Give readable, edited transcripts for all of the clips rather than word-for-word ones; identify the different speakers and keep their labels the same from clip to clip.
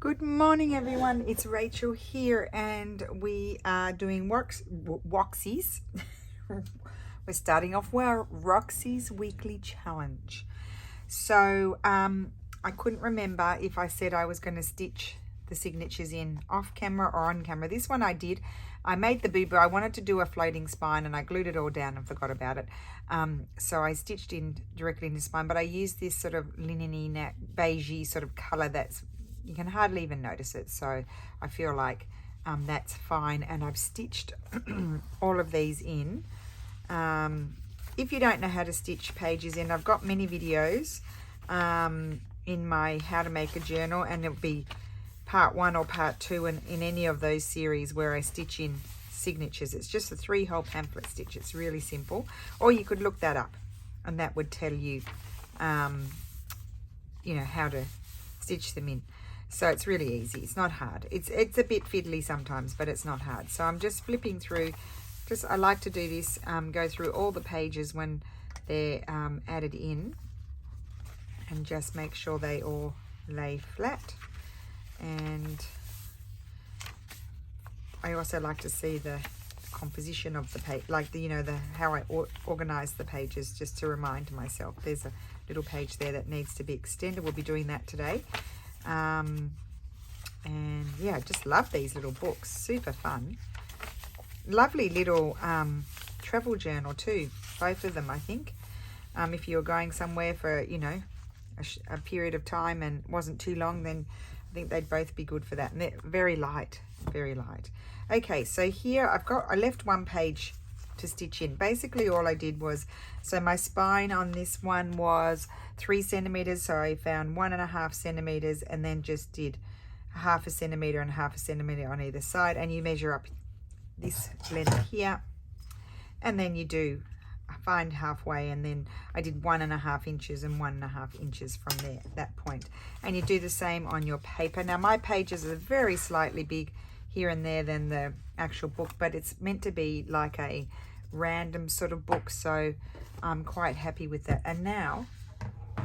Speaker 1: Good morning, everyone. It's Rachel here, and we are doing Roxy's. We're starting off well, Roxy's weekly challenge. So I couldn't remember if I said I was going to stitch the signatures in off camera or on camera. This one I did. I made the boo-boo. I wanted to do a floating spine, and I glued it all down and forgot about it. So I stitched in directly into spine, but I used this sort of linen-y, beigey sort of color that's, you can hardly even notice it. So I feel like that's fine. And I've stitched all of these in. If you don't know how to stitch pages in, I've got many videos in my how to make a journal, and it'll be part 1 or part 2 in any of those series where I stitch in signatures. It's just a 3-hole pamphlet stitch. It's really simple. Or you could look that up, and that would tell you, you know, how to stitch them in. So it's really easy. It's not hard. It's a bit fiddly sometimes, but it's not hard. So I'm just flipping through. I like to do this, go through all the pages when they're added in, and just make sure they all lay flat. And I also like to see the composition of the page, like how I organize the pages, just to remind myself. There's a little page there that needs to be extended. We'll be doing that today. And yeah, I just love these little books. Super fun. Lovely little travel journal too, both of them, I think. If you're going somewhere for, you know, a period of time and wasn't too long, then I think they'd both be good for that. And they're very light, very light. Okay, so here I left one page to stitch in. Basically all I did was, so my spine on this one was 3 centimeters, so I found 1.5 centimeters and then just did 1/2 centimeter and 1/2 centimeter on either side, and you measure up this length here, and then you do find halfway, and then I did 1.5 inches and 1.5 inches from there, that point. And you do the same on your paper. Now my pages are very slightly big here and there than the actual book, but it's meant to be like a random sort of book, so I'm quite happy with that. And now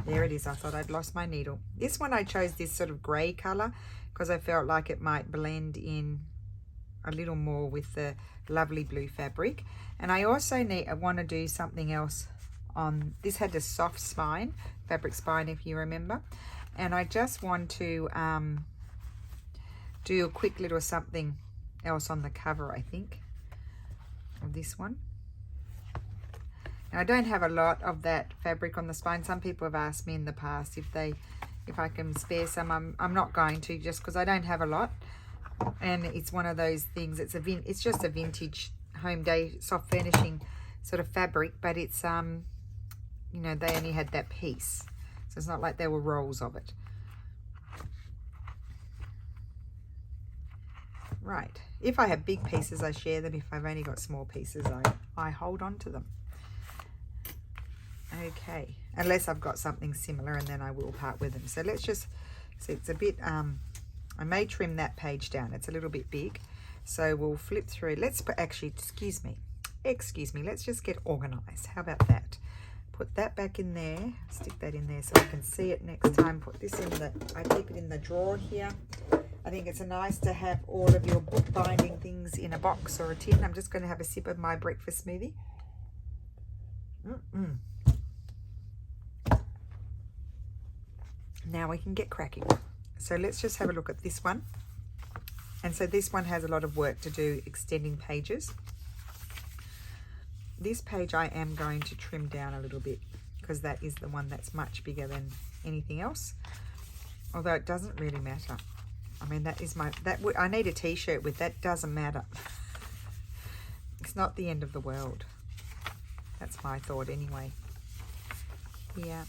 Speaker 1: there it is. I thought I'd lost my needle. This one I chose this sort of grey color because I felt like it might blend in a little more with the lovely blue fabric. And I also want to do something else on this. Had a soft spine, fabric spine, if you remember, and I just want to do a quick little something else on the cover, I think, of this one. Now I don't have a lot of that fabric on the spine. Some people have asked me in the past if I can spare some. I'm not going to, just because I don't have a lot. And it's one of those things, it's just a vintage home day soft furnishing sort of fabric, but it's you know, they only had that piece, so it's not like there were rolls of it. Right, if I have big pieces I share them. If I've only got small pieces I hold on to them. Okay, unless I've got something similar, and then I will part with them. So let's just see, it's a bit I may trim that page down. It's a little bit big. So we'll flip through. Let's put, actually, excuse me. Let's just get organized. How about that? Put that back in there. Stick that in there so I can see it next time. Put this in I keep it in the drawer here. I think it's nice to have all of your book binding things in a box or a tin. I'm just going to have a sip of my breakfast smoothie. Now we can get cracking. So let's just have a look at this one. And so this one has a lot of work to do, extending pages. This page I am going to trim down a little bit because that is the one that's much bigger than anything else. Although it doesn't really matter. I mean, that is I need a t-shirt with that. Doesn't matter. It's not the end of the world. That's my thought anyway. Here,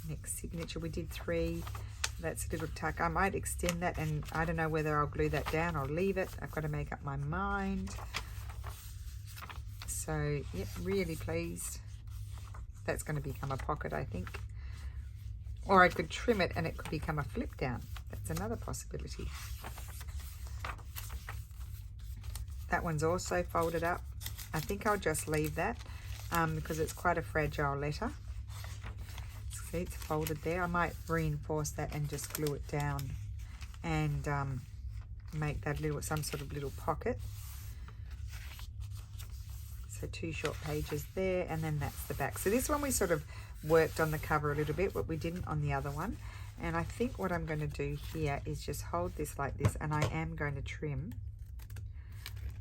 Speaker 1: next signature, we did 3. That's a little tuck. I might extend that, and I don't know whether I'll glue that down or leave it. I've got to make up my mind. So, yep, really pleased. That's going to become a pocket, I think. Or I could trim it and it could become a flip down. That's another possibility. That one's also folded up. I think I'll just leave that because it's quite a fragile letter. See, it's folded there. I might reinforce that and just glue it down and make that some sort of little pocket. So 2 short pages there, and then that's the back. So this one we sort of worked on the cover a little bit, but we didn't on the other one. And I think what I'm going to do here is just hold this like this, and I am going to trim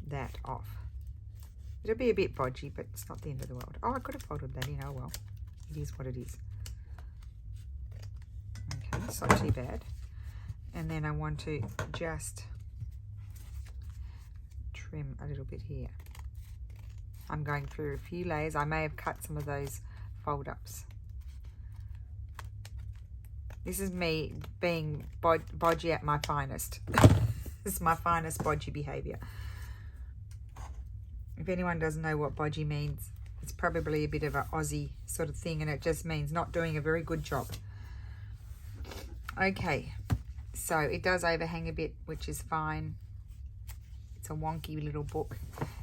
Speaker 1: that off. It'll be a bit bodgy, but it's not the end of the world. Oh, I could have folded that in. Oh well, it is what it is. Okay, it's not too bad. And then I want to just trim a little bit here. I'm going through a few layers. I may have cut some of those fold ups. This is me being bodgy at my finest. This is my finest bodgy behavior. If anyone doesn't know what bodgy means, it's probably a bit of an Aussie sort of thing, and it just means not doing a very good job. Okay, so it does overhang a bit, which is fine. It's a wonky little book.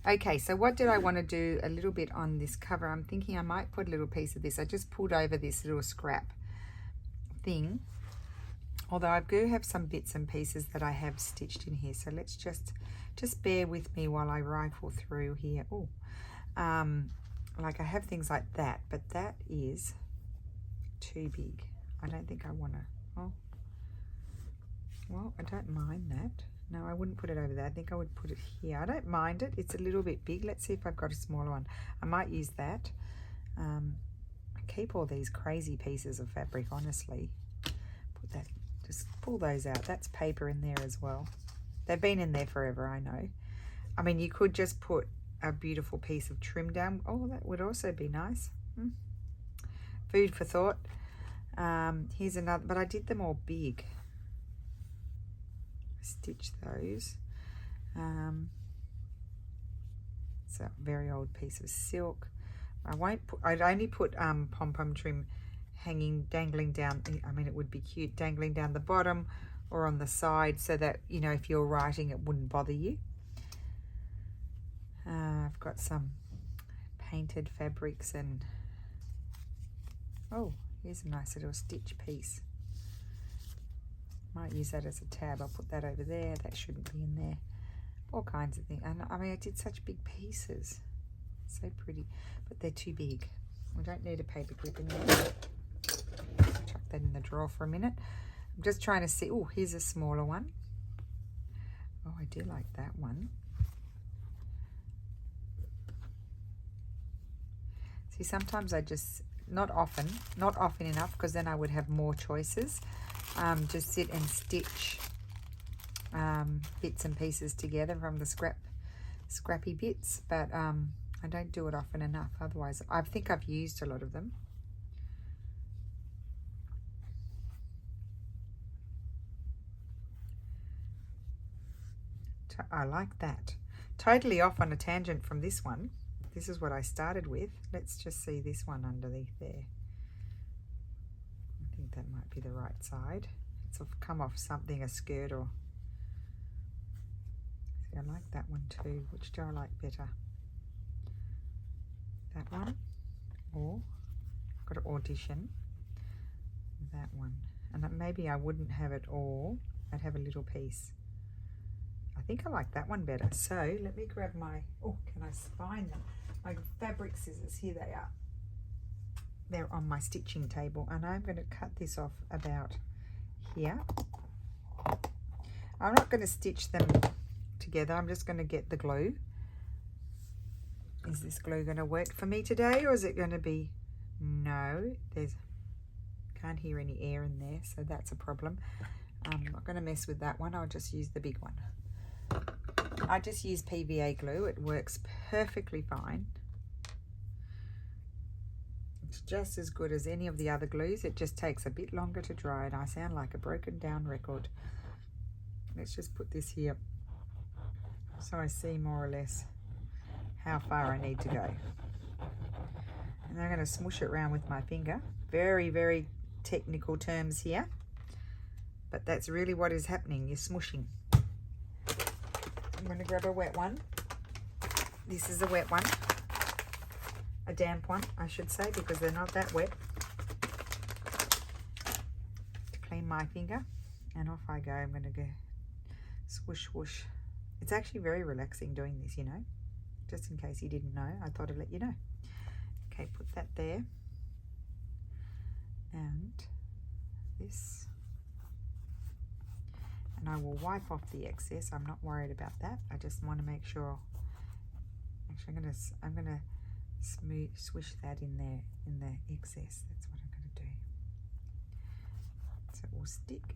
Speaker 1: Okay, so what did I want to do a little bit on this cover? I'm thinking I might put a little piece of this. I just pulled over this little scrap thing. Although I do have some bits and pieces that I have stitched in here. So let's just bear with me while I rifle through here. Oh, like I have things like that, but that is too big. I don't think I want to. Oh, well, I don't mind that. No, I wouldn't put it over there. I think I would put it here. I don't mind it. It's a little bit big. Let's see if I've got a smaller one. I might use that. I keep all these crazy pieces of fabric, honestly. Put that, just pull those out. That's paper in there as well. They've been in there forever, I know. I mean, you could just put a beautiful piece of trim down. Oh, that would also be nice. Food for thought. Here's another, but I did them all big. Stitch those. It's a very old piece of silk. I'd only put pom-pom trim dangling down. I mean, it would be cute dangling down the bottom or on the side, so that, you know, if you're writing, it wouldn't bother you. I've got some painted fabrics, and oh, here's a nice little stitch piece. Might use that as a tab. I'll put that over there. That shouldn't be in there. All kinds of things. And I mean, I did such big pieces. So pretty, but they're too big. We don't need a paper clip in there. Chuck that in the drawer for a minute. I'm just trying to see. Oh, here's a smaller one. Oh, I do like that one. See, sometimes I just, not often enough, because then I would have more choices. Just sit and stitch bits and pieces together from the scrappy bits, but I don't do it often enough. Otherwise, I think I've used a lot of them. I like that. Totally off on a tangent from this one. This is what I started with. Let's just see this one underneath there. I think that might be the right side. It's come off something, a skirt or... See, I like that one too. Which do I like better? That one, or I've got to audition that one. And maybe I wouldn't have it all. I'd have a little piece. I think I like that one better. So let me grab my, oh, can I find them? My fabric scissors, here they are. They're on my stitching table, and I'm going to cut this off about here. I'm not going to stitch them together. I'm just going to get the glue. Is this glue going to work for me today, or is it going to be, no, can't hear any air in there, so that's a problem. I'm not going to mess with that one. I'll just use the big one. I just use PVA glue. It works perfectly fine. It's just as good as any of the other glues. It just takes a bit longer to dry, and I sound like a broken down record. Let's just put this here so I see more or less how far I need to go. And I'm going to smush it around with my finger. Very, very technical terms here, but that's really what is happening. You're smushing. I'm going to grab a wet one. This is a wet one. A damp one, I should say, because they're not that wet. To clean my finger. And off I go. I'm going to go swoosh, swoosh. It's actually very relaxing doing this, you know. Just in case you didn't know, I thought I'd let you know. Okay, put that there. And this. And I will wipe off the excess. I'm not worried about that. I just want to make sure. Actually, I'm gonna smooth swish that in there in the excess. That's what I'm going to do. So it will stick.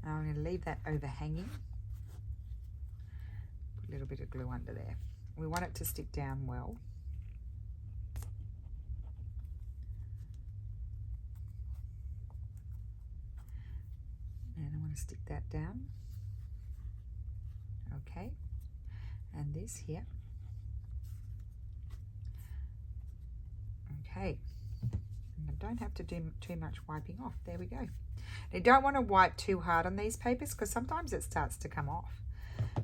Speaker 1: And I'm going to leave that overhanging. Put a little bit of glue under there. We want it to stick down well. And I want to stick that down. Okay. And this here. Okay. And I don't have to do too much wiping off. There we go. You don't want to wipe too hard on these papers because sometimes it starts to come off.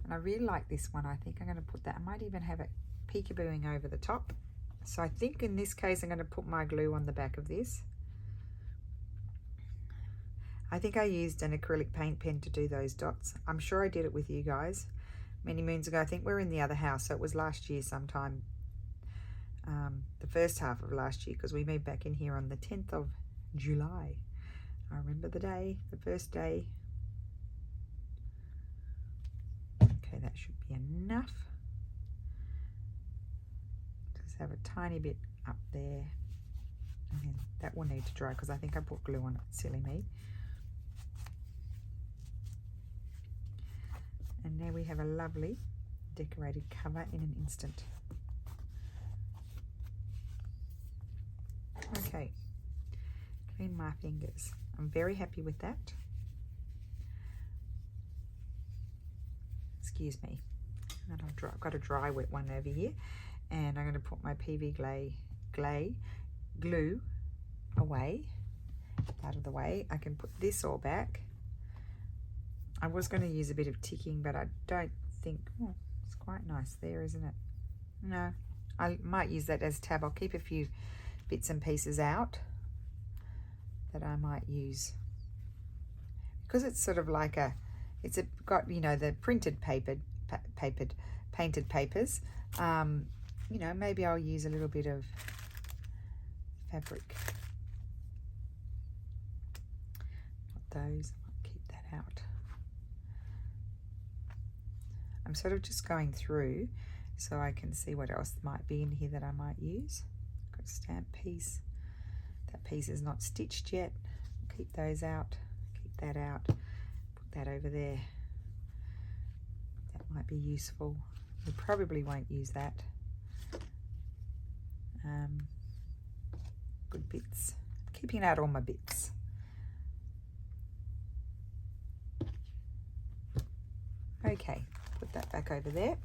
Speaker 1: And I really like this one. I think I'm going to put that. I might even have it peekabooing over the top. So I think in this case I'm going to put my glue on the back of this. I think I used an acrylic paint pen to do those dots. I'm sure I did it with you guys many moons ago. I think we're in the other house, so it was last year sometime, the first half of last year, because we moved back in here on the 10th of July. I remember the day, the first day. Okay, that should be enough. Just have a tiny bit up there, and then that will need to dry because I think I put glue on it, silly me. And now we have a lovely decorated cover in an instant. Okay, clean my fingers. I'm very happy with that. Excuse me. And I've got a dry wet one over here. And I'm going to put my PV glue away, out of the way. I can put this all back. I was going to use a bit of ticking, but I don't think, oh, it's quite nice there, isn't it? No, I might use that as tab. I'll keep a few bits and pieces out that I might use. Because it's sort of like got, you know, the printed painted papers. You know, maybe I'll use a little bit of fabric. Not those, I might keep that out. I'm sort of just going through so I can see what else might be in here that I might use. Got a stamp piece. That piece is not stitched yet. Keep those out. Keep that out. Put that over there. That might be useful. We probably won't use that. Good bits. Keeping out all my bits. Okay. Put that back over there.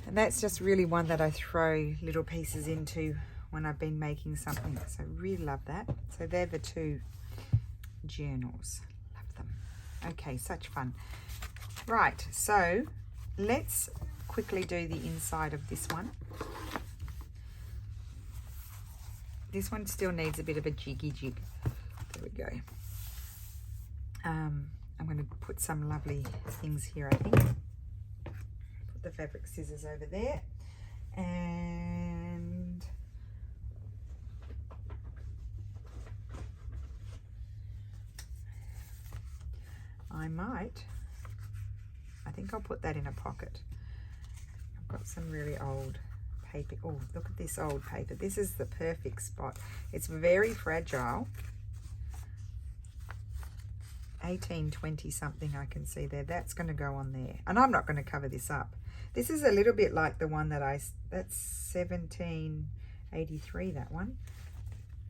Speaker 1: And that's just really one that I throw little pieces into when I've been making something. So I really love that. So they're the two journals. Love them. Okay, such fun. Right, so let's quickly do the inside of this one. This one still needs a bit of a jiggy jig. There we go. I'm going to put some lovely things here, I think. Put the fabric scissors over there. And I think I'll put that in a pocket. I've got some really old paper. Oh, look at this old paper. This is the perfect spot. It's very fragile. 1820 something I can see there. That's going to go on there. And I'm not going to cover this up. This is a little bit like the one that's 1783, that one.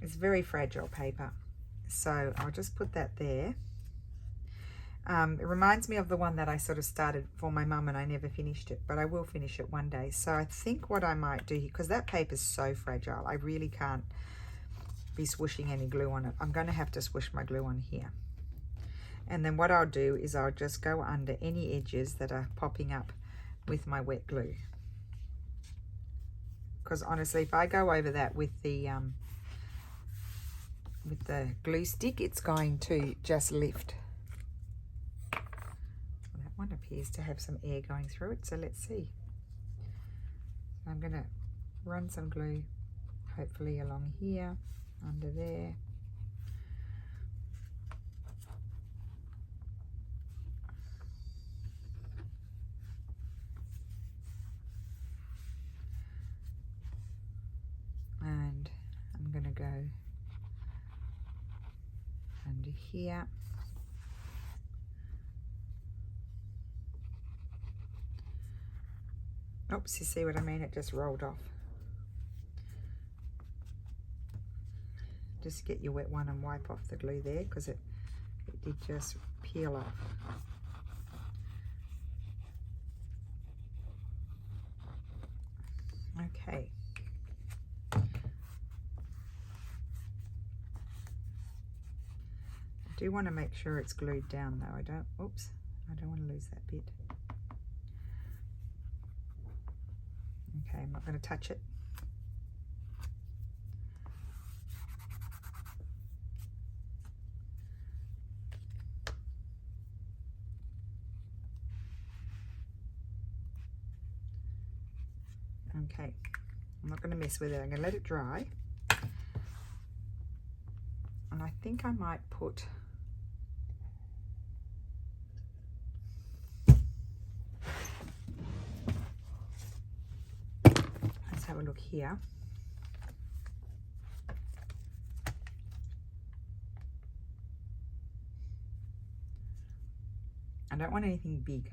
Speaker 1: It's very fragile paper. So I'll just put that there. It reminds me of the one that I sort of started for my mum and I never finished it, but I will finish it one day. So I think what I might do, because that paper is so fragile, I really can't be swooshing any glue on it. I'm going to have to swoosh my glue on here. And then what I'll do is I'll just go under any edges that are popping up with my wet glue. Because honestly, if I go over that with the with the glue stick, it's going to just lift. That one appears to have some air going through it, so let's see. I'm going to run some glue hopefully along here, under there. And I'm going to go under here. Oops, you see what I mean? It just rolled off. Just get your wet one and wipe off the glue there, because it did just peel off. Okay. I do want to make sure it's glued down though. I don't want to lose that bit. Okay, I'm not going to touch it. Okay, I'm not going to mess with it. I'm going to let it dry. And I think I might put have a look here. I don't want anything big.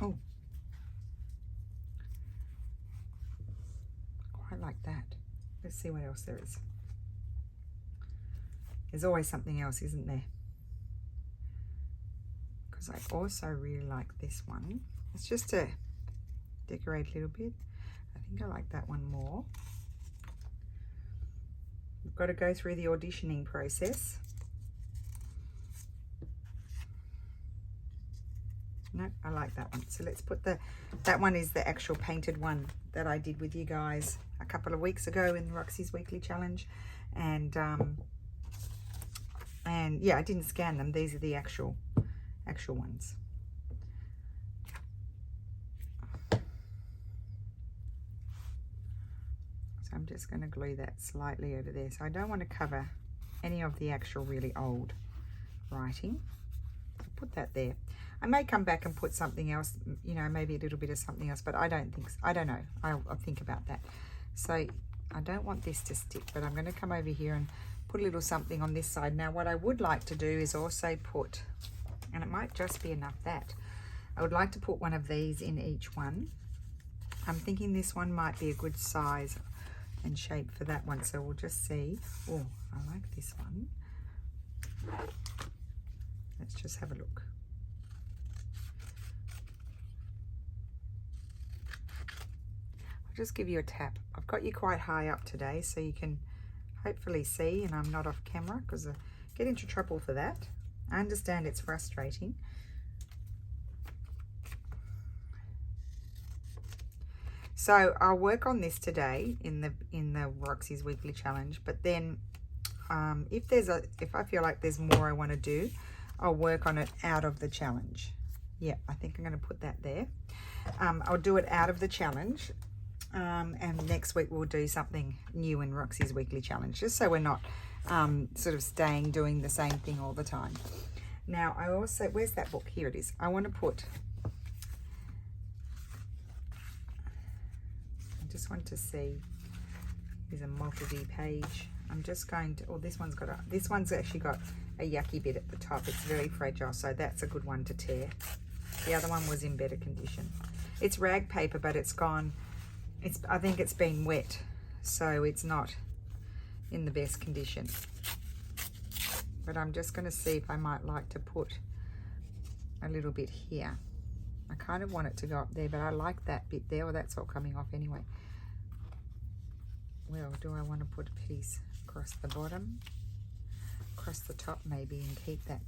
Speaker 1: Oh, quite like that. Let's see what else there is. There's always something else, isn't there? Because I also really like this one. It's just to decorate a little bit. I think I like that one more. We've got to go through the auditioning process. No, I like that one. So let's put that one is the actual painted one that I did with you guys a couple of weeks ago in Roxy's weekly challenge. And yeah, I didn't scan them. These are the actual ones. So I'm just going to glue that slightly over there. So I don't want to cover any of the actual really old writing. So put that there. I may come back and put something else, you know, maybe a little bit of something else, but I don't think so. I don't know. I'll think about that. So I don't want this to stick, but I'm going to come over here and put a little something on this side. Now what I would like to do is also put, and it might just be enough that, I would like to put one of these in each one. I'm thinking this one might be a good size and shape for that one, so we'll just see. Oh, I like this one. Let's just have a look. I'll just give you a tap. I've got you quite high up today, so you can hopefully see, and I'm not off camera because I get into trouble for that. I understand it's frustrating. So I'll work on this today in the Roxy's weekly challenge, but then if I feel like there's more I want to do, I'll work on it out of the challenge. Yeah, I think I'm going to put that there. I'll do it out of the challenge, and next week we'll do something new in Roxy's weekly challenge, just so we're not sort of doing the same thing all the time. Now I also, where's that book? Here it is. I want to put, I just want to see, here's a multi page. I'm just going to, oh, this one's actually got a yucky bit at the top. It's very fragile, so that's a good one to tear. The other one was in better condition. It's rag paper, but it's gone, I think it's been wet, so it's not in the best condition. But I'm just going to see if I might like to put a little bit here. I kind of want it to go up there, but I like that bit there. Well, that's all coming off anyway. Well, do I want to put a piece across the bottom, across the top maybe, and keep that?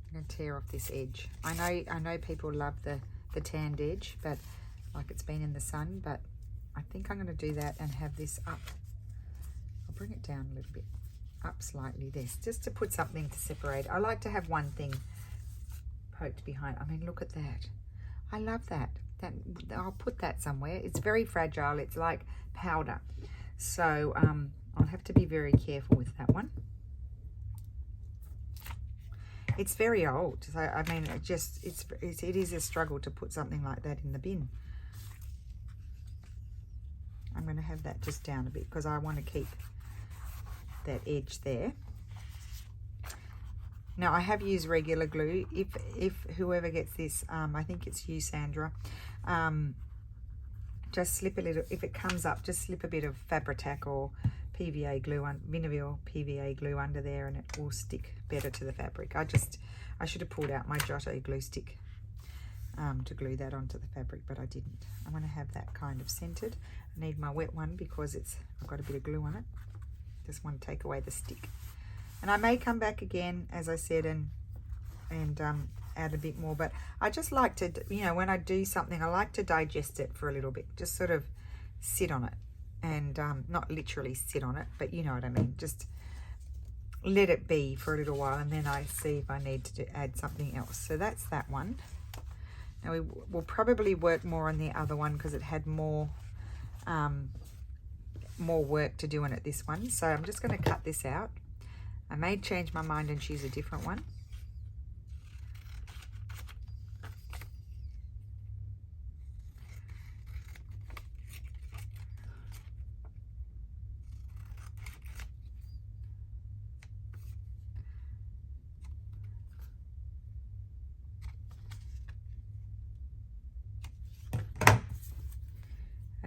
Speaker 1: I'm going to tear off this edge. I know people love the tanned edge, but like it's been in the sun, but I think I'm going to do that and have this up. I'll bring it down a little bit, up slightly, this, just to put something to separate. I like to have one thing poked behind. I mean, look at that. I love that. I'll put that somewhere. It's very fragile. It's like powder. So I'll have to be very careful with that one. It's very old. So I mean, it is a struggle to put something like that in the bin. I'm going to have that just down a bit because I want to keep that edge there. Now I have used regular glue. If whoever gets this, I think it's you, Sandra, just slip a little, if it comes up, just slip a bit of Fabri-Tac or PVA glue, Vinaville PVA glue under there, and it will stick better to the fabric. I should have pulled out my Giotto glue stick to glue that onto the fabric, but I didn't. I'm going to have that kind of centered. I need my wet one because I've got a bit of glue on it. Just want to take away the stick. And I may come back again, as I said, and add a bit more. But I just like to, you know, when I do something, I like to digest it for a little bit. Just sort of sit on it. And not literally sit on it, but you know what I mean. Just let it be for a little while, and then I see if I need to add something else. So that's that one. Now we will probably work more on the other one because it had more work to do on it, this one. So I'm just going to cut this out. I may change my mind and choose a different one.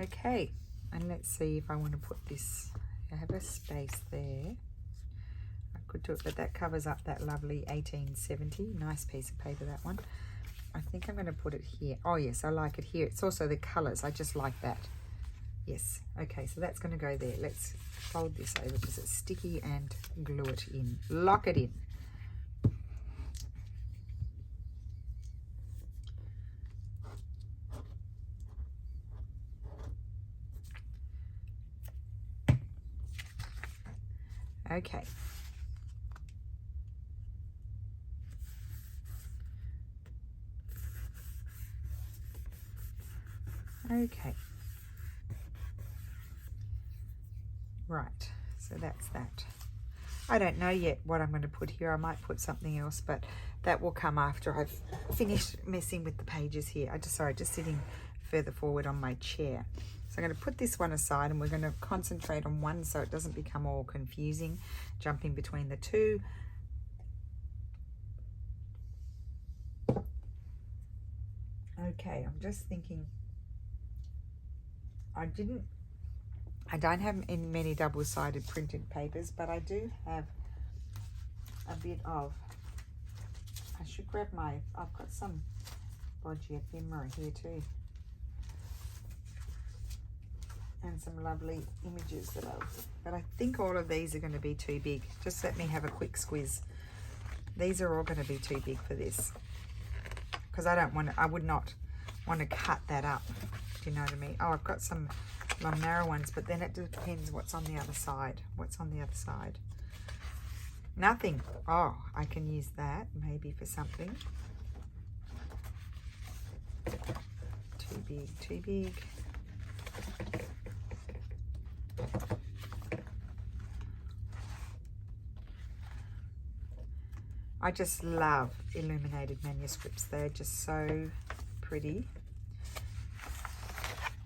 Speaker 1: Okay, and let's see if I want to put this. I have a space there. I could do it, but that covers up that lovely 1870. Nice piece of paper, that one. I think I'm going to put it here. Oh yes, I like it here. It's also the colors. I just like that. Yes. Okay, so that's going to go there. Let's fold this over because it's sticky and glue it in. Lock it in. Okay. Okay. Right, so that's that. I don't know yet what I'm going to put here. I might put something else, but that will come after I've finished messing with the pages here. Just sitting further forward on my chair. So I'm going to put this one aside, and we're going to concentrate on one so it doesn't become all confusing, jumping between the two. Okay, I'm just thinking, I don't have in many double-sided printed papers, but I do have a bit of, I should grab I've got some Bodgy ephemera here too. And some lovely images but I think all of these are going to be too big. Just let me have a quick squeeze. These are all going to be too big for this because I would not want to cut that up. Do you know what I mean? Oh, I've got some long narrow ones, but then it depends what's on the other side. What's on the other side? Nothing. Oh, I can use that maybe for something. Too big, too big. I just love illuminated manuscripts. They're just so pretty.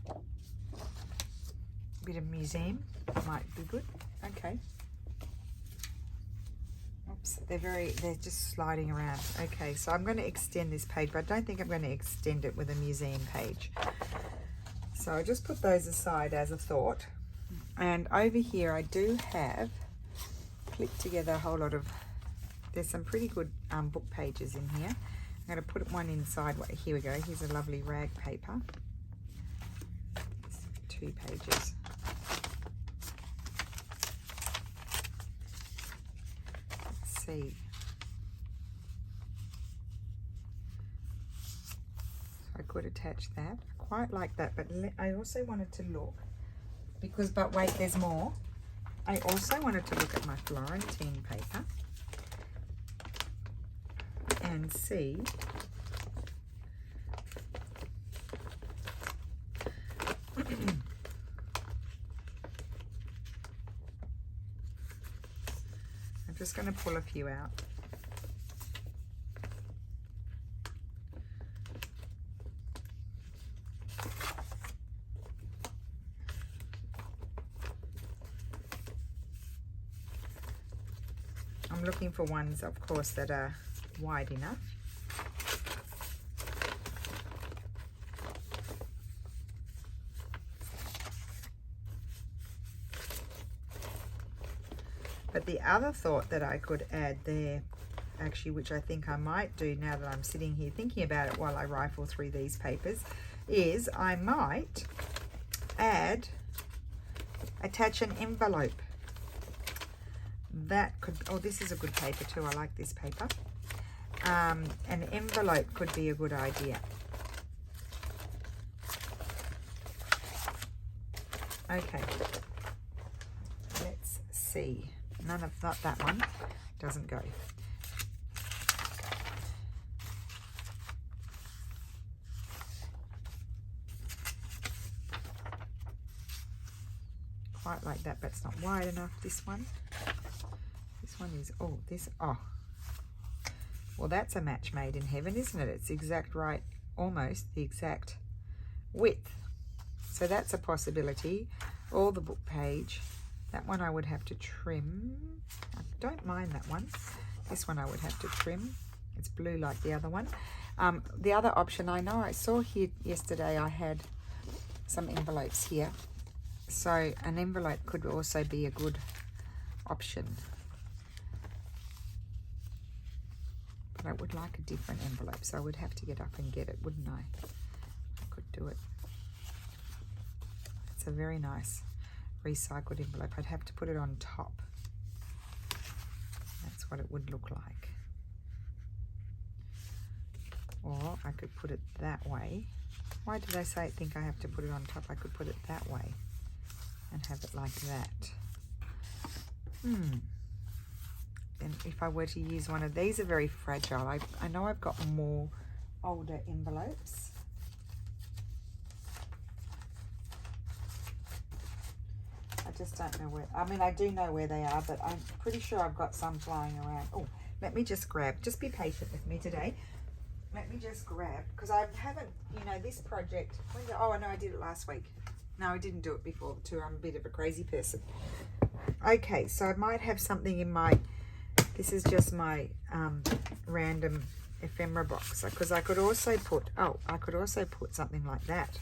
Speaker 1: A bit of museum might be good. Okay. Oops, they're just sliding around. Okay, so I'm going to extend this page, but I don't think I'm going to extend it with a museum page. So I just put those aside as a thought. And over here I do have clipped together a whole lot of, there's some pretty good book pages in here. I'm going to put one inside. Here we go. Here's a lovely rag paper. 2 pages. Let's see. I could attach that. I quite like that, but I also wanted to look, because, but wait, there's more. I also wanted to look at my Florentine paper and see I'm just going to pull a few out. I'm looking for ones, of course, that are wide enough. But the other thought that I could add there, actually, which I think I might do now that I'm sitting here thinking about it while I rifle through these papers, is I might attach an envelope. That could, oh, this is a good paper too. I like this paper. An envelope could be a good idea. Okay, let's see. Not that one. Doesn't go. Quite like that, but it's not wide enough. This one. This one is, oh, this, oh. Well, that's a match made in heaven, isn't it? It's exact right, almost the exact width. So that's a possibility. Or the book page. That one I would have to trim. I don't mind that one. This one I would have to trim. It's blue like the other one. The other option, I know I saw here yesterday, I had some envelopes here. So an envelope could also be a good option. But I would like a different envelope, so I would have to get up and get it, wouldn't I? I could do it. It's a very nice recycled envelope. I'd have to put it on top. That's what it would look like. Or I could put it that way. Why did I think I have to put it on top? I could put it that way and have it like that. And if I were to use one of these, are very fragile. I know I've got more older envelopes. I just don't know where, I mean, I do know where they are, but I'm pretty sure I've got some flying around. Oh, let me just grab, just be patient with me today. Let me just grab, because I haven't, you know, this project, oh, I know I did it last week. No, I didn't do it before too. I'm a bit of a crazy person. Okay, so I might have something in my, this is just my random ephemera box, because I could also put, oh, I could also put something like that.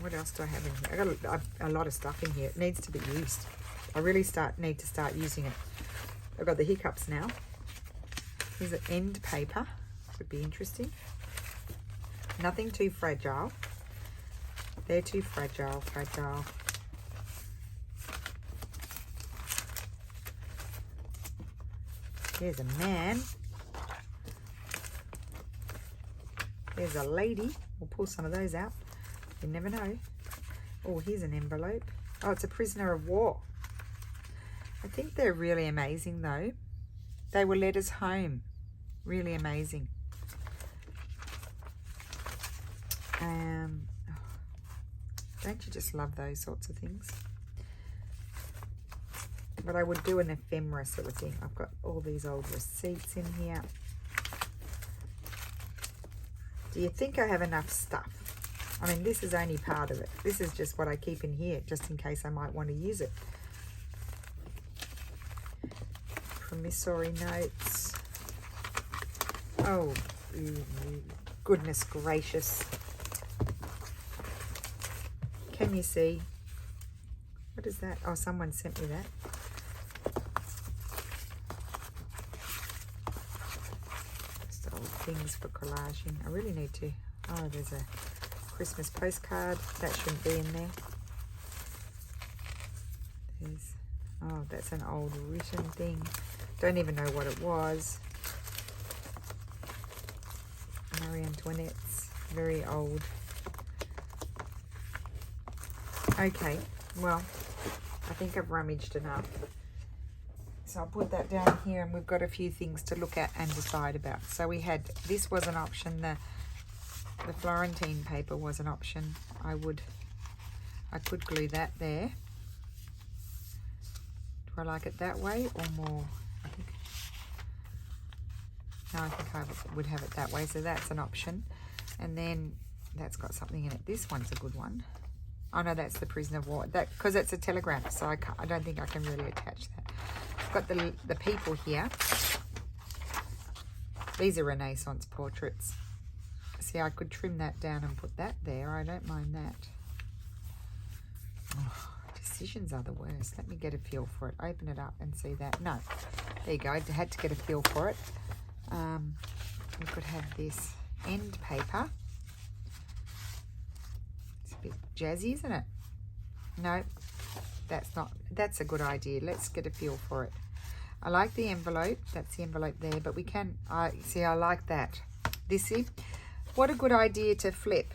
Speaker 1: What else do I have in here? I got a lot of stuff in here. It needs to be used. I really need to start using it. I've got the hiccups now. Here's an end paper. Could be interesting. Nothing too fragile. They're too fragile. There's a man. There's a lady. We'll pull some of those out. You never know. Oh, here's an envelope. Oh, it's a prisoner of war. I think they're really amazing though. They were letters home. Really amazing. Don't you just love those sorts of things? But I would do an ephemera sort of thing. I've got all these old receipts in here. Do you think I have enough stuff? I mean, this is only part of it. This is just what I keep in here, just in case I might want to use it. Promissory notes. Oh, goodness gracious. Can you see? What is that? Oh, someone sent me that. Just old things for collaging. I really need to. Oh, there's a Christmas postcard. That shouldn't be in there. There's, oh, that's an old written thing. Don't even know what it was. Marie Antoinette's. very old. Okay, well, I think I've rummaged enough. So I'll put that down here, and we've got a few things to look at and decide about. So we had, this was an option, the Florentine paper was an option. I could glue that there. Do I like it that way or more? I think I would have it that way, so that's an option. And then that's got something in it. This one's a good one. Oh no, that's the Prisoner of War. That, because it's a telegram, so I don't think I can really attach that. I've got the people here. These are Renaissance portraits. See, I could trim that down and put that there. I don't mind that. Oh, decisions are the worst. Let me get a feel for it. Open it up and see that. No, there you go. I had to get a feel for it. We could have this end paper. It's a bit jazzy, isn't it? No, that's a good idea. Let's get a feel for it. I like the envelope. That's the envelope there, but we can, I like that. This is, what a good idea to flip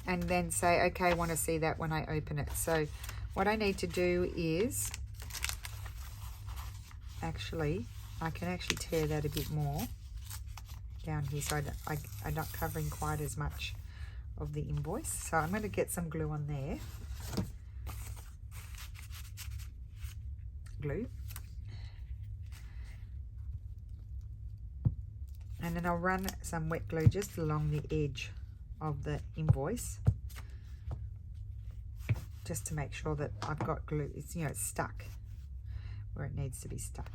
Speaker 1: and then say, okay, I want to see that when I open it. So what I need to do is, actually, I can actually tear that a bit more down here, so I'm not covering quite as much of the invoice. So I'm going to get some glue on there. Glue. And then I'll run some wet glue just along the edge of the invoice, just to make sure that I've got glue, it's, you know, it's stuck where it needs to be stuck.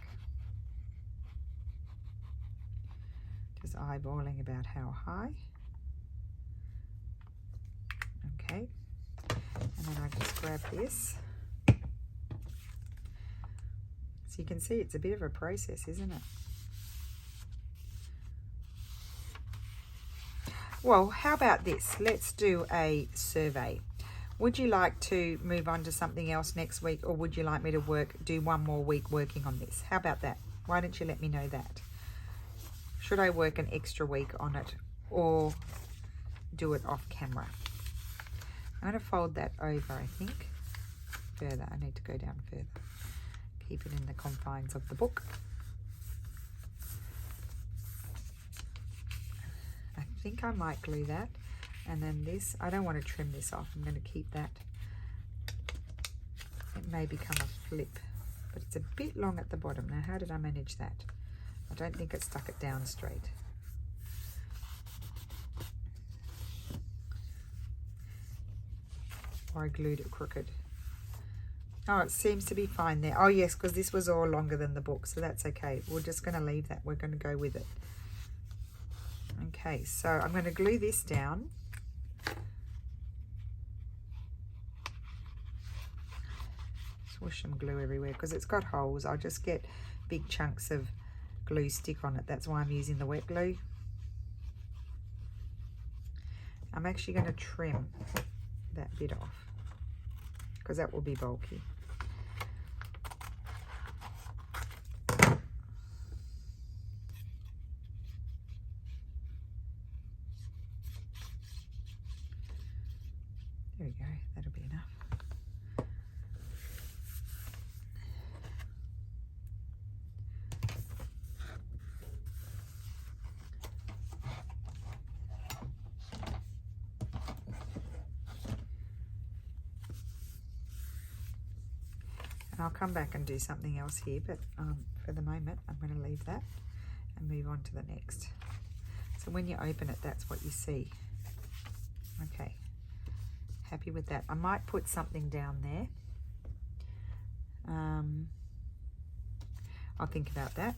Speaker 1: Just eyeballing about how high. Okay, and then I just grab this. So you can see it's a bit of a process, isn't it? Well, how about this? Let's do a survey. Would you like to move on to something else next week, or would you like me to do one more week working on this? How about that? Why don't you let me know that? Should I work an extra week on it, or do it off camera? I'm going to fold that over, I think. Further, I need to go down further. Keep it in the confines of the book. I think I might glue that. And then this, I don't want to trim this off. I'm going to keep that. It may become a flip, but it's a bit long at the bottom. Now, how did I manage that? I don't think it stuck it down straight. Or I glued it crooked. Oh, it seems to be fine there. Oh, yes, because this was all longer than the book, so that's okay. We're just going to leave that. We're going to go with it. Okay, so I'm going to glue this down. Swoosh some glue everywhere because it's got holes. I'll just get big chunks of glue stick on it. That's why I'm using the wet glue. I'm actually going to trim that bit off because that will be bulky. There we go, that'll be enough. And I'll come back and do something else here, but for the moment I'm going to leave that and move on to the next. So when you open it, that's what you see. Okay, happy with that. I might put something down there. I'll think about that.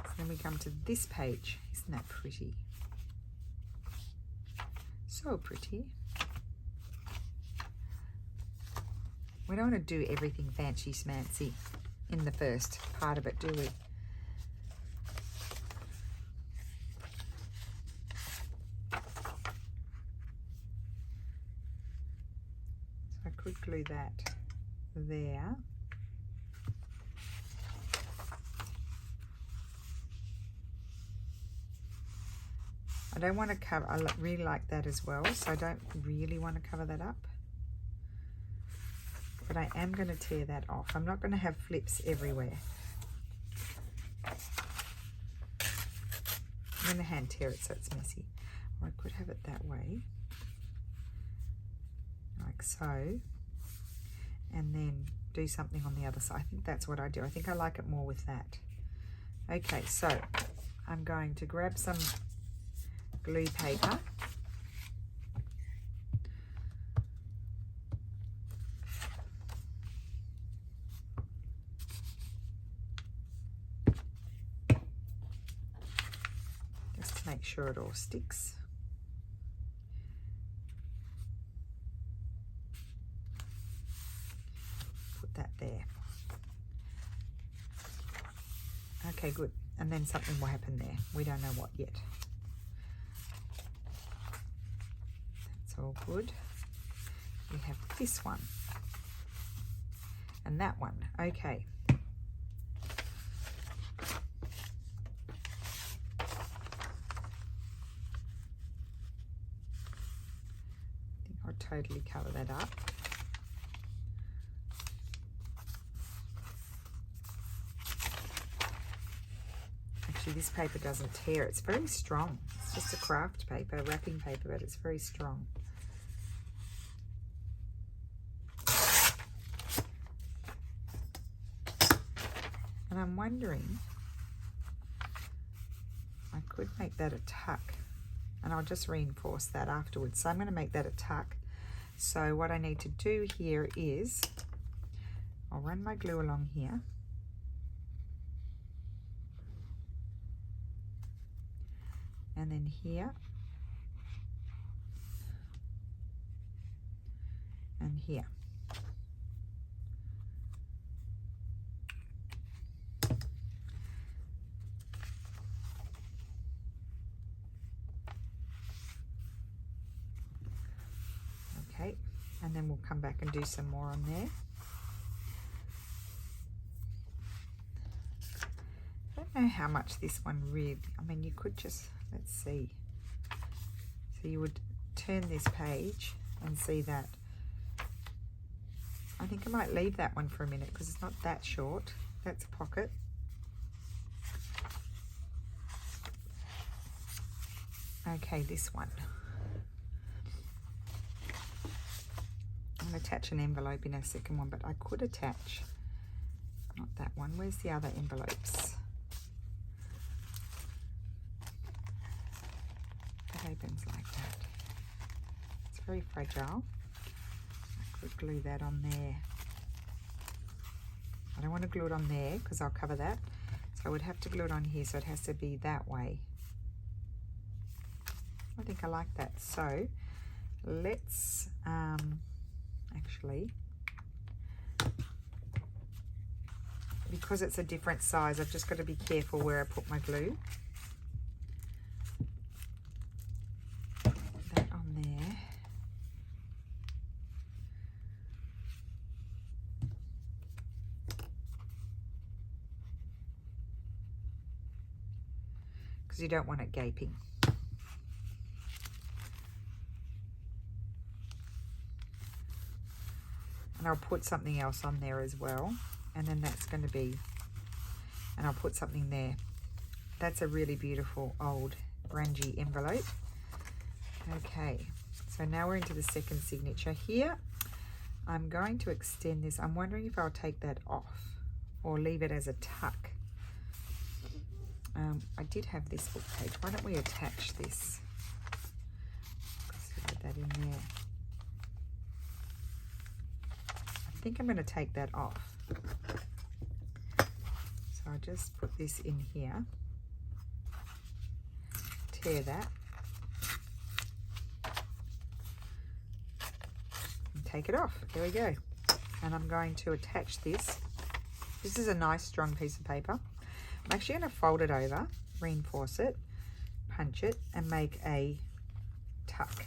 Speaker 1: So then we come to this page. Isn't that pretty? So pretty. We don't want to do everything fancy smancy in the first part of it, do we? So I could glue that there. I don't want to cover, I really like that as well, so I don't really want to cover that up. But I am going to tear that off. I'm not going to have flips everywhere. I'm going to hand tear it so it's messy. Or I could have it that way. Like so. And then do something on the other side. I think that's what I do. I think I like it more with that. Okay, so I'm going to grab some glue paper. Just to make sure it all sticks. Put that there. Okay, good. And then something will happen there. We don't know what yet. That's all good. We have this one. And that one. Okay. I think I'll totally cover that up. Actually, this paper doesn't tear. It's very strong. It's just a craft paper, wrapping paper, but it's very strong. And I'm wondering, I could make that a tuck, and I'll just reinforce that afterwards. So I'm going to make that a tuck. So what I need to do here is, I'll run my glue along here. And then here. And here. Okay, and then we'll come back and do some more on there. I don't know how much this one really, I mean, you could just, let's see. So you would turn this page and see that. I think I might leave that one for a minute because it's not that short. That's a pocket. Okay, this one. I'm going to attach an envelope in a second one, but I could attach, not that one. Where's the other envelopes? That opens like that. It's very fragile. I could glue that on there. I don't want to glue it on there because I'll cover that. So I would have to glue it on here, so it has to be that way. I think I like that. So let's actually, because it's a different size, I've just got to be careful where I put my glue. That on there. Because you don't want it gaping. And I'll put something else on there as well. And then that's going to be, and I'll put something there. That's a really beautiful old grungy envelope. Okay, so now we're into the second signature here. I'm going to extend this. I'm wondering if I'll take that off or leave it as a tuck. I did have this book page. Why don't we attach this? Let's put that in there. I think I'm going to take that off. So I'll just put this in here, tear that, and take it off. There we go. And I'm going to attach this. This is a nice strong piece of paper. I'm actually going to fold it over, reinforce it, punch it, and make a tuck.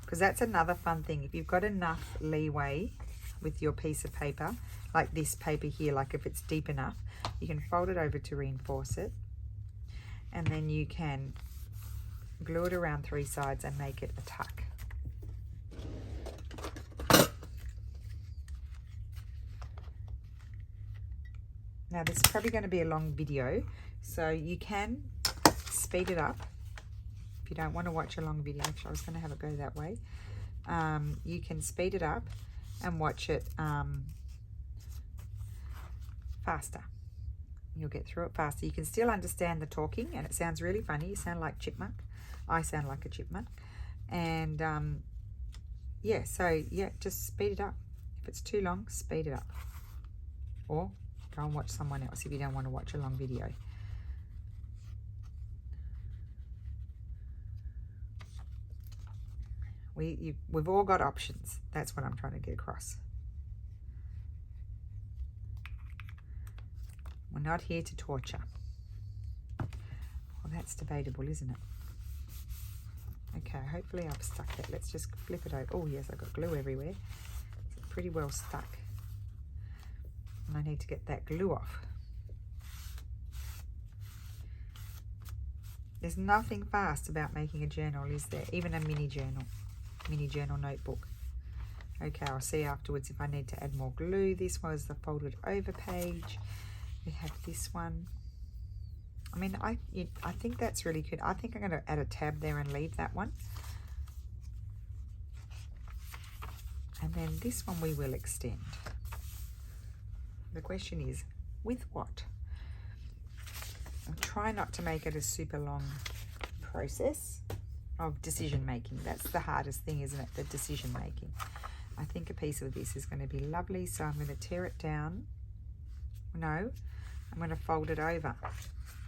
Speaker 1: Because that's another fun thing. If you've got enough leeway with your piece of paper, like this paper here, like if it's deep enough, you can fold it over to reinforce it. And then you can glue it around 3 sides and make it a tuck. Now this is probably going to be a long video, so you can speed it up if you don't want to watch a long video. Actually, I was going to have it go that way. You can speed it up and watch it faster. You'll get through it faster. You can still understand the talking, and it sounds really funny. You sound like chipmunk. I sound like a chipmunk. And yeah, so yeah, just speed it up. If it's too long, speed it up. Or go and watch someone else if you don't want to watch a long video. We've all got options. That's what I'm trying to get across. We're not here to torture. Well, that's debatable, isn't it? Okay, hopefully I've stuck it. Let's just flip it over. Oh, yes, I've got glue everywhere. It's pretty well stuck. And I need to get that glue off. There's nothing fast about making a journal, is there? Even a mini journal notebook. Okay, I'll see afterwards if I need to add more glue. This was the folded over page. We have this one. I mean, I think that's really good. I think I'm going to add a tab there and leave that one. And then this one we will extend. The question is, with what? I'll try not to make it a super long process of decision making. That's the hardest thing, isn't it? The decision making. I think a piece of this is going to be lovely, so I'm going to tear it down. No, I'm going to fold it over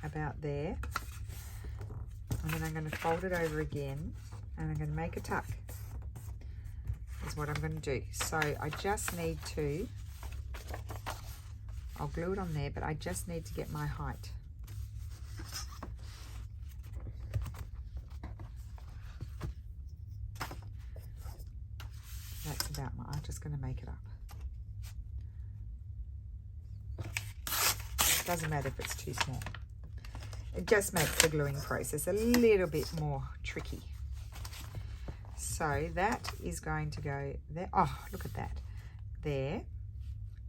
Speaker 1: about there. And then I'm going to fold it over again, and I'm going to make a tuck. Is what I'm going to do. So I just need to, I'll glue it on there, but I just need to get my height. That's about I'm just going to make it up. Doesn't matter if it's too small. It just makes the gluing process a little bit more tricky. So that is going to go there. Oh, look at that. There.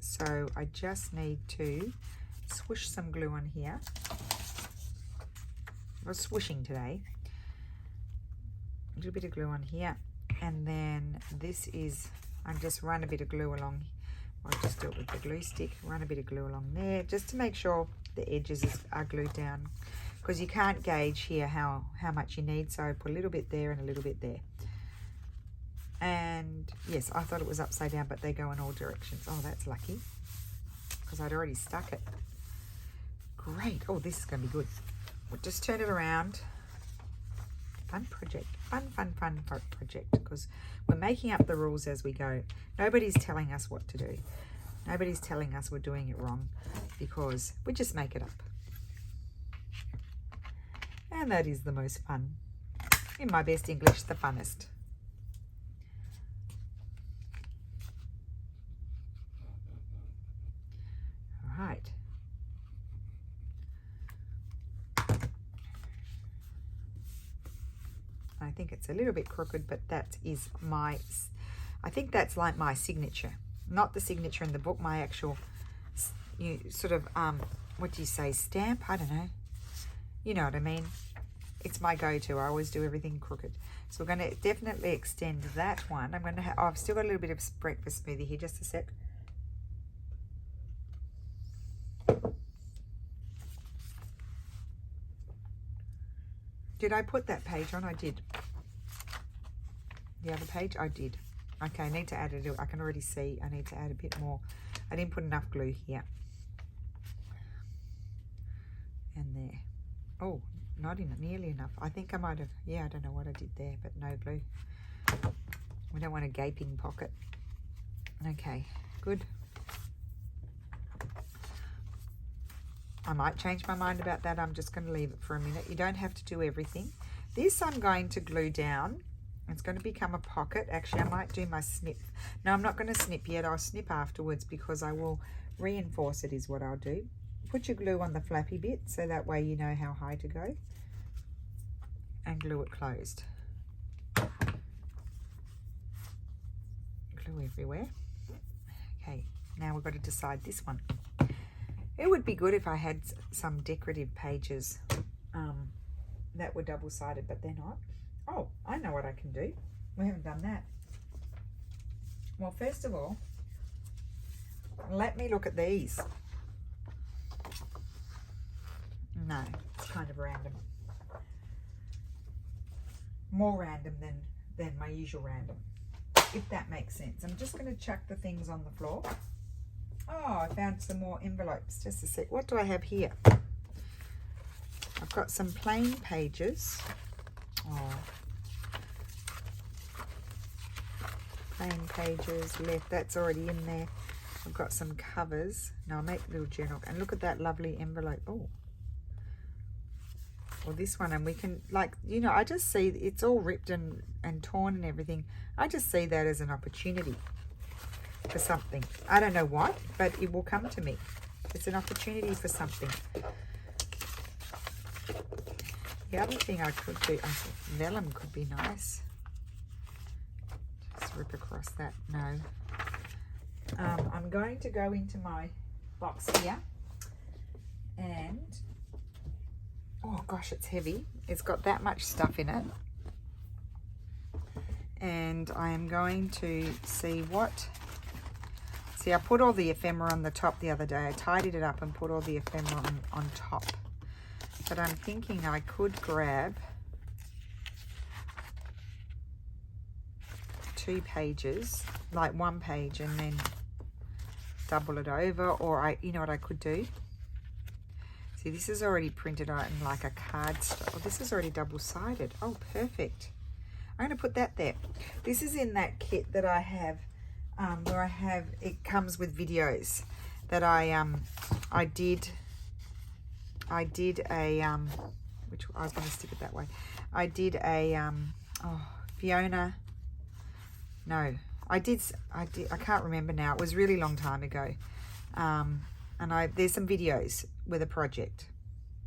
Speaker 1: So I just need to swoosh some glue on here. I was swooshing today. A little bit of glue on here. And then this is, I just run a bit of glue along. I'll just do it with the glue stick. Run a bit of glue along there just to make sure the edges are glued down, because you can't gauge here how much you need. So put a little bit there and a little bit there. And yes, I thought it was upside down, but they go in all directions. Oh, that's lucky, because I'd already stuck it. Great. Oh, this is going to be good. We'll just turn it around. Fun project. Fun project, because we're making up the rules as we go. Nobody's telling us what to do. Nobody's telling us we're doing it wrong, because we just make it up. And that is the most fun. In my best English, the funnest. All right. I think it's a little bit crooked, but that is my, I think that's like my signature. Not the signature in the book, my actual, sort of, what do you say, stamp? I don't know. You know what I mean? It's my go-to. I always do everything crooked. So we're going to definitely extend that one. I'm going to have, oh, I've still got a little bit of breakfast smoothie here. Just a sec. Did I put that page on? I did. The other page? I did. Okay, I need to add it. I can already see I need to add a bit more. I didn't put enough glue here. And there. Oh, not nearly enough. I think I might have, yeah, I don't know what I did there, but no glue. We don't want a gaping pocket. Okay, good. I might change my mind about that. I'm just going to leave it for a minute. You don't have to do everything. This I'm going to glue down. It's going to become a pocket. Actually, I might do my snip. No, I'm not going to snip yet. I'll snip afterwards, because I will reinforce it is what I'll do. Put your glue on the flappy bit, so that way you know how high to go. and glue it closed. Glue everywhere. Okay, now we've got to decide this one. It would be good if I had some decorative pages that were double-sided, but they're not. Oh, I know what I can do. We haven't done that. Well, first of all, let me look at these. No, it's kind of random. More random than my usual random, if that makes sense. I'm just going to chuck the things on the floor. Oh, I found some more envelopes. Just a sec. What do I have here? I've got some plain pages. Oh. Plain pages left. That's already in there. I've got some covers. Now I'll make a little journal. And look at that lovely envelope. Oh. Well, this one, and we can, like, you know, I just see it's all ripped and torn and everything. I just see that as an opportunity for something. I don't know what, but it will come to me. It's an opportunity for something. The other thing I could do, I think vellum could be nice. Just rip across that. No. I'm going to go into my box here, and oh gosh, it's heavy. It's got that much stuff in it. And I am going to see what... See, I put all the ephemera on the top the other day. I tidied it up and put all the ephemera on top. But I'm thinking I could grab 2 pages, like 1 page, and then double it over. Or you know what I could do? See, this is already printed out in like a card style. Oh, this is already double-sided. Oh, perfect. I'm going to put that there. This is in that kit that I have, where I have, it comes with videos that I did a, which I was going to stick it that way. I did a, Fiona, no, I can't remember now. It was a really long time ago. And there's some videos with a project.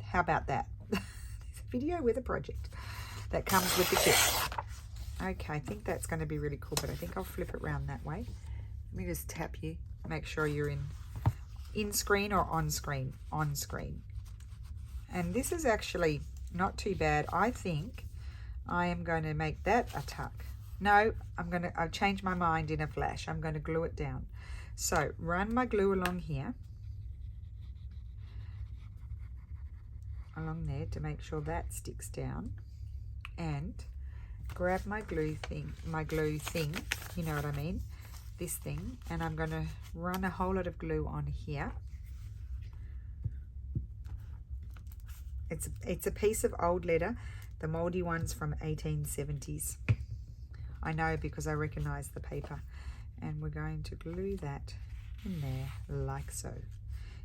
Speaker 1: How about that? There's a video with a project that comes with the kit. Okay, I think that's going to be really cool, but I think I'll flip it around that way. Let me just tap you. Make sure you're in screen or on screen. On screen. And this is actually not too bad. I think I am going to make that a tuck. No, I've changed my mind in a flash. I'm going to glue it down. So run my glue along here. Along there to make sure that sticks down. And grab my glue thing, you know what I mean, this thing, and I'm going to run a whole lot of glue on here. It's a piece of old leather, the moldy ones from 1870s. I know because I recognize the paper. And we're going to glue that in there like so.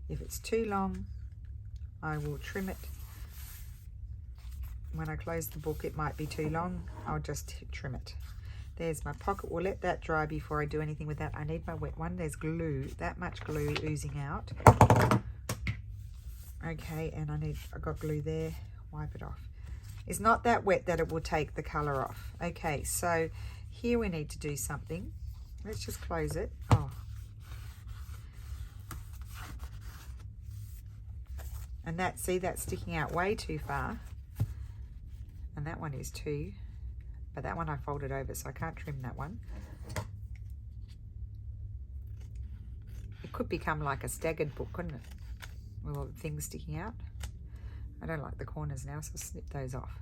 Speaker 1: If it's too long, I will trim it. When I close the book, it might be too long. I'll just trim it. There's my pocket. We'll let that dry before I do anything with that. I need my wet one. There's glue, that much glue oozing out. Okay, and I got glue there. Wipe it off. It's not that wet that it will take the color off. Okay, so here we need to do something. Let's just close it. Oh. And see, that's sticking out way too far. And that one is too, but that one I folded over, so I can't trim that one. It could become like a staggered book, couldn't it? With all the things sticking out. I don't like the corners now, so I'll snip those off.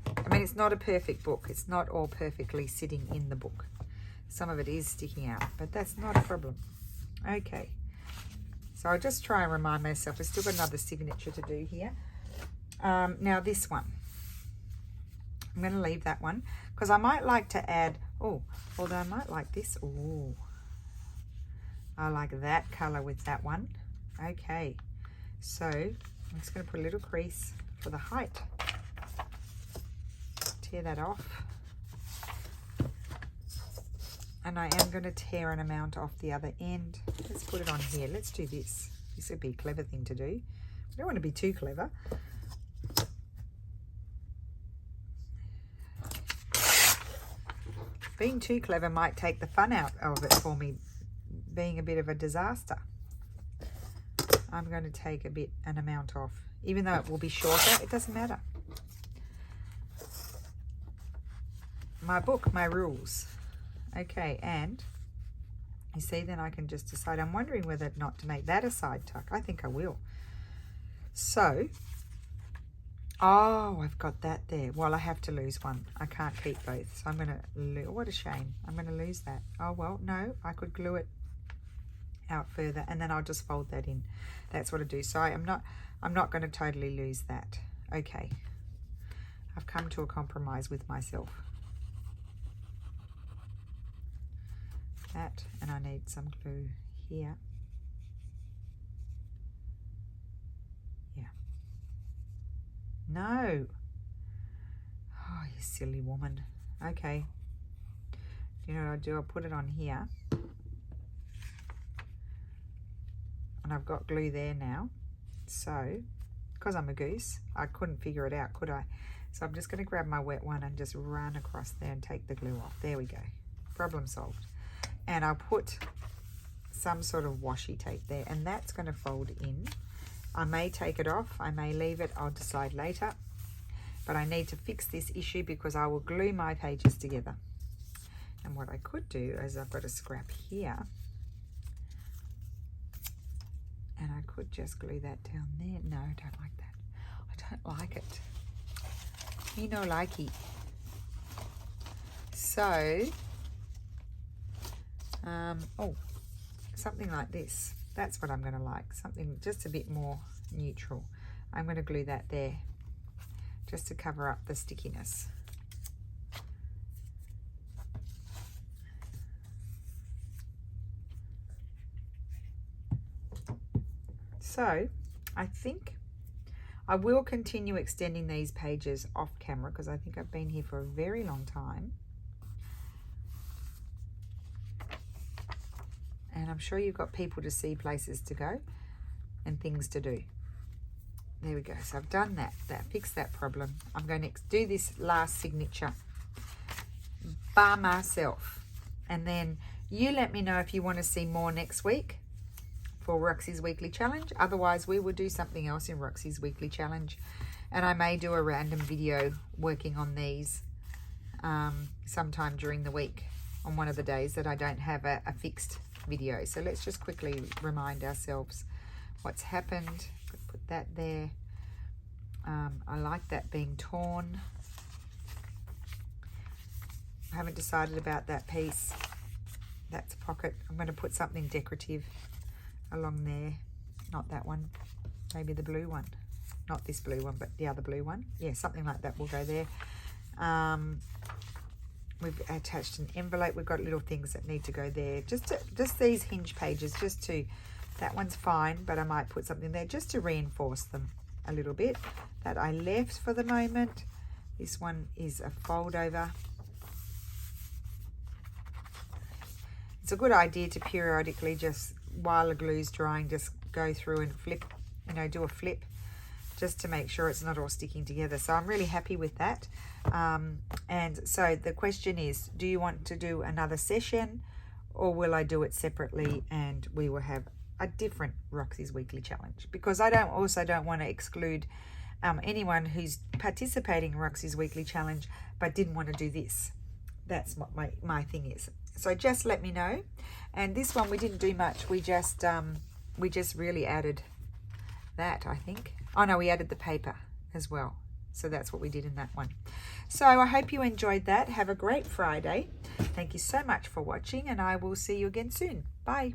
Speaker 1: I mean, it's not a perfect book. It's not all perfectly sitting in the book. Some of it is sticking out, but that's not a problem. Okay. So I'll just try and remind myself. I've still got another signature to do here. Now this one, I'm going to leave that one because I might like to add, although I might like this. I like that color with that one. Okay, so I'm just going to put a little crease for the height. Tear that off. And I am going to tear an amount off the other end. Let's put it on here. Let's do this. This would be a clever thing to do. We don't want to be too clever. Being too clever might take the fun out of it for me, being a bit of a disaster. I'm going to take an amount off. Even though it will be shorter, it doesn't matter. My book, my rules. Okay, and you see, then I can just decide. I'm wondering whether or not to make that a side tuck. I think I will. So, oh, I've got that there. Well, I have to lose one. I can't keep both. So I'm going to, what a shame. I'm going to lose that. Oh, well, no, I could glue it out further and then I'll just fold that in. That's what I do. So I'm not going to totally lose that. Okay. I've come to a compromise with myself. That, and I need some glue here. Yeah. No. Oh, you silly woman. Okay. You know what I do? I'll put it on here. And I've got glue there now. So, because I'm a goose, I couldn't figure it out, could I? So I'm just going to grab my wet one and just run across there and take the glue off. There we go. Problem solved. And I'll put some sort of washi tape there, and that's going to fold in. I may take it off, I may leave it, I'll decide later. But I need to fix this issue because I will glue my pages together. And what I could do is I've got a scrap here. And I could just glue that down there. No, I don't like that. I don't like it. Me no likey. So, oh, something like this. That's what I'm going to like. Something just a bit more neutral. I'm going to glue that there just to cover up the stickiness. So I think I will continue extending these pages off camera because I think I've been here for a very long time. And I'm sure you've got people to see, places to go and things to do. There we go. So I've done that. That fixed that problem. I'm going to do this last signature by myself. And then you let me know if you want to see more next week for Roxy's Weekly Challenge. Otherwise, we will do something else in Roxy's Weekly Challenge. And I may do a random video working on these sometime during the week on one of the days that I don't have a fixed video. So let's just quickly remind ourselves what's happened. Put that there. I like that being torn. I haven't decided about that piece. That's a pocket. I'm going to put something decorative along there. Not that one. Maybe the blue one. Not this blue one, but the other blue one. Yeah, something like that will go there. We've attached an envelope. We've got little things that need to go there. Just these hinge pages, just to, that one's fine, but I might put something there just to reinforce them a little bit. That I left for the moment. This one is a fold over. It's a good idea to periodically, just while the glue's drying, just go through and flip, you know, do a flip, just to make sure it's not all sticking together. So I'm really happy with that. And so the question is, do you want to do another session, or will I do it separately and we will have a different Roxy's Weekly Challenge? Because I also don't want to exclude anyone who's participating in Roxy's Weekly Challenge but didn't want to do this. That's what my thing is. So just let me know. And this one we didn't do much. We just really added that, I think. Oh no, we added the paper as well. So that's what we did in that one. So I hope you enjoyed that. Have a great Friday. Thank you so much for watching, and I will see you again soon. Bye.